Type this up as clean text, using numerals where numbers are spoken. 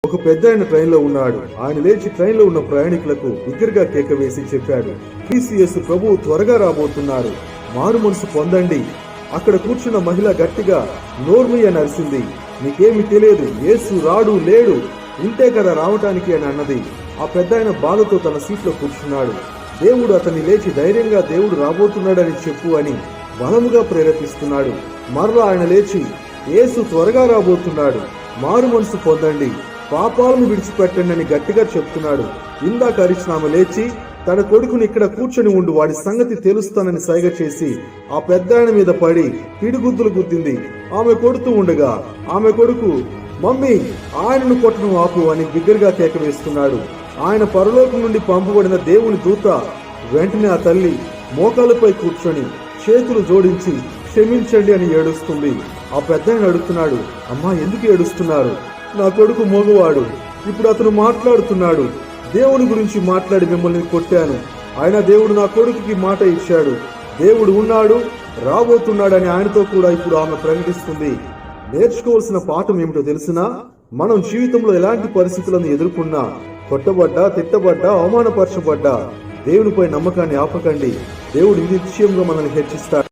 ఒక పెద్ద ఆయన ట్రైన్లో ఉన్నాడు. ఆయన లేచి ట్రైన్లో ఉన్న ప్రయాణికులకు బిగ్గరగా కేక వేసి చెప్పాడు, క్రీస్తు ప్రభువు త్వరగా రాబోతున్నారు, మారు మనసు పొందండి. అక్కడ కూర్చున్న మహిళ గట్టిగా నోర్మి అని అరిసింది. నీకేమి తెలియదు, యేసు రాడు లేడు, ఉంటే కదా రావటానికి అని అన్నది. ఆ పెద్ద ఆయన బాధతో తన సీట్లో కూర్చున్నాడు. దేవుడు అతన్ని లేచి ధైర్యంగా దేవుడు రాబోతున్నాడని చెప్పు అని బలముగా ప్రేరేపిస్తున్నాడు. మరలా ఆయన లేచి యేసు త్వరగా రాబోతున్నాడు, మారు మనసు పొందండి, పాపాలను విడిచిపెట్టండి అని గట్టిగా చెప్తున్నాడు. ఇందాక అరిచిన ఆమె లేచి తన కొడుకుని ఇక్కడ కూర్చొని ఉండు, వాడి సంగతి తెలుస్తానని సైగ చేసి ఆ పెద్ద ఆయన మీద పడి పిడిగుద్దులు గుద్దింది. ఆమె కొడుతూ ఉండగా ఆమె కొడుకు, మమ్మీ ఆయనను కొట్టను ఆపు అని బిగ్గరగా కేక వేస్తున్నాడు. ఆయన పరలోకం నుండి పంపబడిన దేవుని దూత. వెంటనే ఆ తల్లి మోకాలపై కూర్చొని చేతులు జోడించి క్షమించండి అని ఏడుస్తుంది. ఆ పెద్ద ఆయన అడుగుతున్నాడు, అమ్మా ఎందుకు ఏడుస్తున్నారు? నా కొడుకు మోగవాడు, ఇప్పుడు అతను మాట్లాడుతున్నాడు. దేవుని గురించి మాట్లాడి మిమ్మల్ని కొట్టాను, అయినా దేవుడు నా కొడుకుకి మాట ఇచ్చాడు, దేవుడు ఉన్నాడు, రాబోతున్నాడని ఆయనతో కూడా ఇప్పుడు ఆమె ప్రకటిస్తుంది. నేర్చుకోవాల్సిన పాఠం ఏమిటో తెలిసినా, మనం జీవితంలో ఎలాంటి పరిస్థితులను ఎదుర్కొన్నా, కొట్టబడ్డా, తిట్టబడ్డా, అవమానపరచబడ్డా, దేవునిపై నమ్మకాన్ని ఆపకండి. దేవుడు నిత్యంగా మనల్ని హెచ్చిస్తాడు.